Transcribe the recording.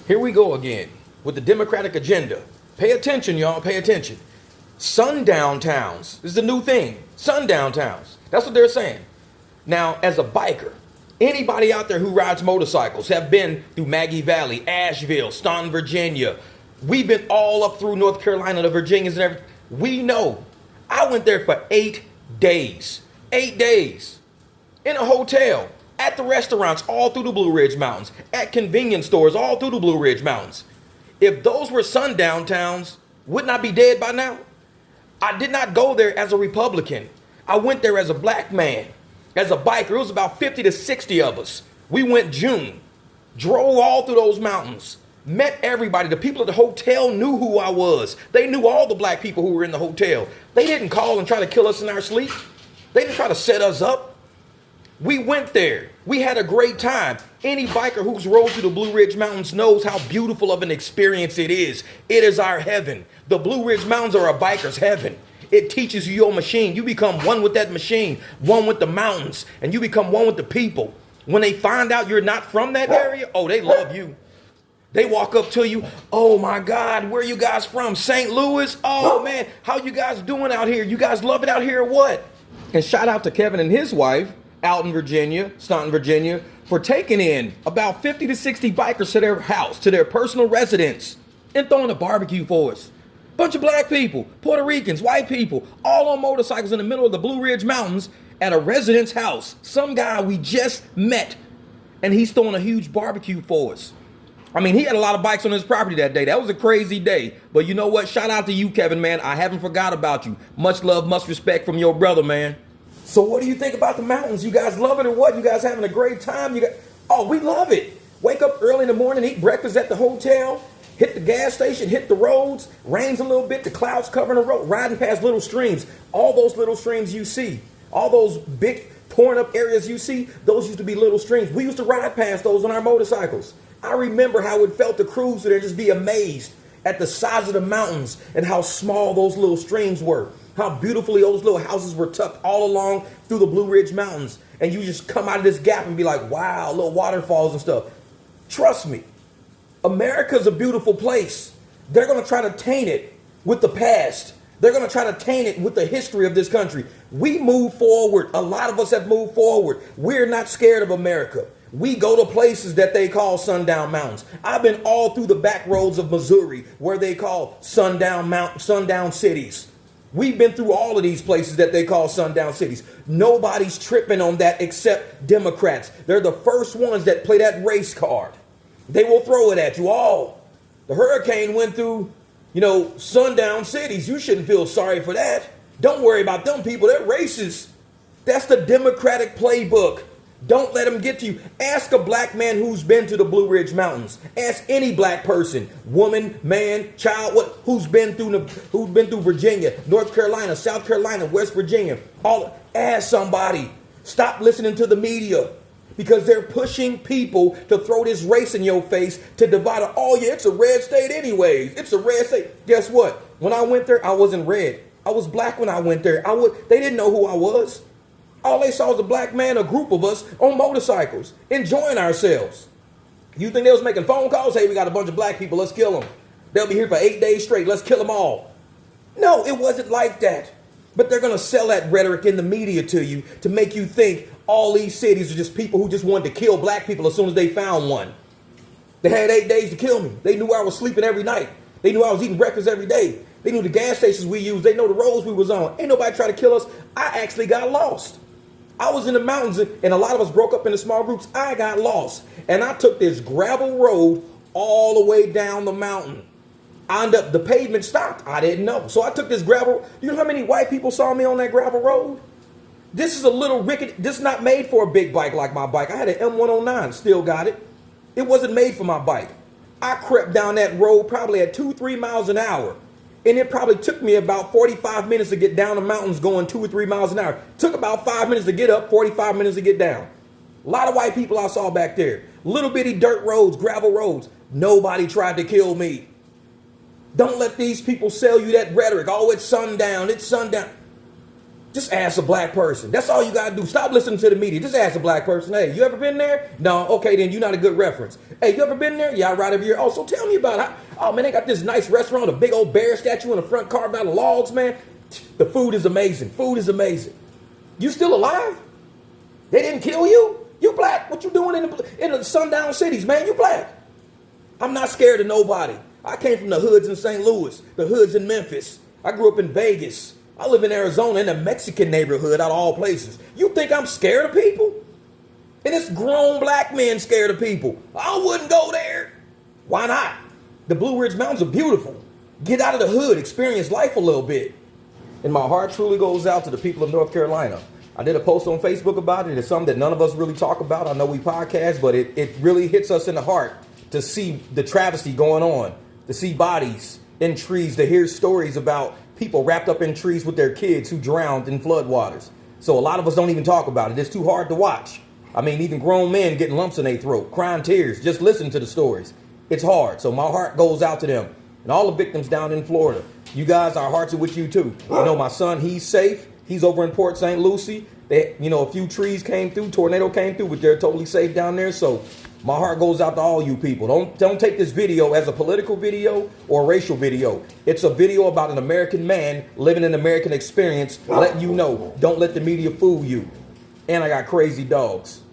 Here we go again with the Democratic agenda. Pay attention, y'all. Pay attention. Sundown towns. This is a new thing. Sundown towns. That's what they're saying. Now, as a biker, anybody out there who rides motorcycles have been through Maggie Valley, Asheville, Staunton, Virginia. We've been all up through North Carolina, the Virginians and everything. We know. I went there for 8 days. 8 days. In a hotel. At the restaurants all through the Blue Ridge Mountains. At convenience stores all through the Blue Ridge Mountains. If those were sundown towns, wouldn't I be dead by now? I did not go there as a Republican. I went there as a black man. As a biker. It was about 50 to 60 of us. We went June. Drove all through those mountains. Met everybody. The people at the hotel knew who I was. They knew all the black people who were in the hotel. They didn't call and try to kill us in our sleep. They didn't try to set us up. We went there. We had a great time. Any biker who's rode through the Blue Ridge Mountains knows how beautiful of an experience it is. It is our heaven. The Blue Ridge Mountains are a biker's heaven. It teaches you your machine. You become one with that machine, one with the mountains, and you become one with the people. When they find out you're not from that area, oh, they love you. They walk up to you. Oh, my God, where are you guys from? St. Louis? Oh, man, how you guys doing out here? You guys love it out here or what? And shout out to Kevin and his wife out in Virginia, Staunton, Virginia, for taking in about 50 to 60 bikers to their house, to their personal residence, and throwing a barbecue for us. Bunch of black people, Puerto Ricans, white people, all on motorcycles in the middle of the Blue Ridge Mountains at a resident's house. Some guy we just met, and he's throwing a huge barbecue for us. I mean, he had a lot of bikes on his property that day. That was a crazy day. But you know what? Shout out to you, Kevin, man. I haven't forgot about you. Much love, much respect from your brother, man. So what do you think about the mountains? You guys love it or what? You guys having a great time? Oh, we love it. Wake up early in the morning, eat breakfast at the hotel, hit the gas station, hit the roads, rains a little bit, the clouds covering the road, riding past little streams. All those little streams you see, all those big torn up areas you see, those used to be little streams. We used to ride past those on our motorcycles. I remember how it felt to cruise there and just be amazed at the size of the mountains and how small those little streams were. How beautifully those little houses were tucked all along through the Blue Ridge Mountains. And you just come out of this gap and be like, wow, little waterfalls and stuff. Trust me, America's a beautiful place. They're going to try to taint it with the past. They're going to try to taint it with the history of this country. We move forward. A lot of us have moved forward. We're not scared of America. We go to places that they call sundown mountains. I've been all through the back roads of Missouri where they call sundown cities. We've been through all of these places that they call sundown cities. Nobody's tripping on that except Democrats. They're the first ones that play that race card. They will throw it at you all. The hurricane went through, sundown cities. You shouldn't feel sorry for that. Don't worry about them people. They're racist. That's the Democratic playbook. Don't let them get to you. Ask a black man who's been to the Blue Ridge Mountains. Ask any black person, woman, man, child, who's been through Virginia, North Carolina, South Carolina, West Virginia. Ask somebody. Stop listening to the media because they're pushing people to throw this race in your face to divide it. Oh yeah, it's a red state anyways. It's a red state. Guess what? When I went there, I wasn't red. I was black when I went there. They didn't know who I was. All they saw was a black man, a group of us on motorcycles, enjoying ourselves. You think they was making phone calls? Hey, we got a bunch of black people. Let's kill them. They'll be here for 8 days straight. Let's kill them all. No, it wasn't like that. But they're going to sell that rhetoric in the media to you to make you think all these cities are just people who just wanted to kill black people as soon as they found one. They had 8 days to kill me. They knew I was sleeping every night. They knew I was eating breakfast every day. They knew the gas stations we used. They know the roads we was on. Ain't nobody try to kill us. I actually got lost. I was in the mountains and a lot of us broke up into small groups. I got lost and I took this gravel road all the way down the mountain. The pavement stopped. I didn't know. So I took this gravel. You know how many white people saw me on that gravel road? This is a little rickety. This is not made for a big bike like my bike. I had an M109, still got it. It wasn't made for my bike. I crept down that road probably at 2-3 miles an hour. And it probably took me about 45 minutes to get down the mountains going 2 or 3 miles an hour. Took about 5 minutes to get up, 45 minutes to get down. A lot of white people I saw back there. Little bitty dirt roads, gravel roads. Nobody tried to kill me. Don't let these people sell you that rhetoric. Oh, it's sundown. It's sundown. Just ask a black person. That's all you gotta do. Stop listening to the media. Just ask a black person. Hey, you ever been there? No. Okay, then you're not a good reference. Hey, you ever been there? Yeah, I ride over here. Oh, so tell me about it. Oh man, they got this nice restaurant, a big old bear statue in the front, carved out of logs, man. The food is amazing. Food is amazing. You still alive? They didn't kill you? You black? What you doing in the sundown cities, man? You black? I'm not scared of nobody. I came from the hoods in St. Louis, the hoods in Memphis. I grew up in Vegas. I live in Arizona in a Mexican neighborhood out of all places. You think I'm scared of people? And it's grown black men scared of people. I wouldn't go there. Why not? The Blue Ridge Mountains are beautiful. Get out of the hood, experience life a little bit. And my heart truly goes out to the people of North Carolina. I did a post on Facebook about it. It's something that none of us really talk about. I know we podcast, but it really hits us in the heart to see the travesty going on, to see bodies in trees, to hear stories about people wrapped up in trees with their kids who drowned in floodwaters. So a lot of us don't even talk about it. It's too hard to watch. I mean, even grown men getting lumps in their throat, crying tears, just listen to the stories. It's hard. So my heart goes out to them and all the victims down in Florida. You guys, our hearts are with you too. You know, my son, he's safe. He's over in Port St. Lucie. A few trees came through, tornado came through, but they're totally safe down there. So my heart goes out to all you people. Don't take this video as a political video or a racial video. It's a video about an American man living an American experience, letting you know, don't let the media fool you. And I got crazy dogs.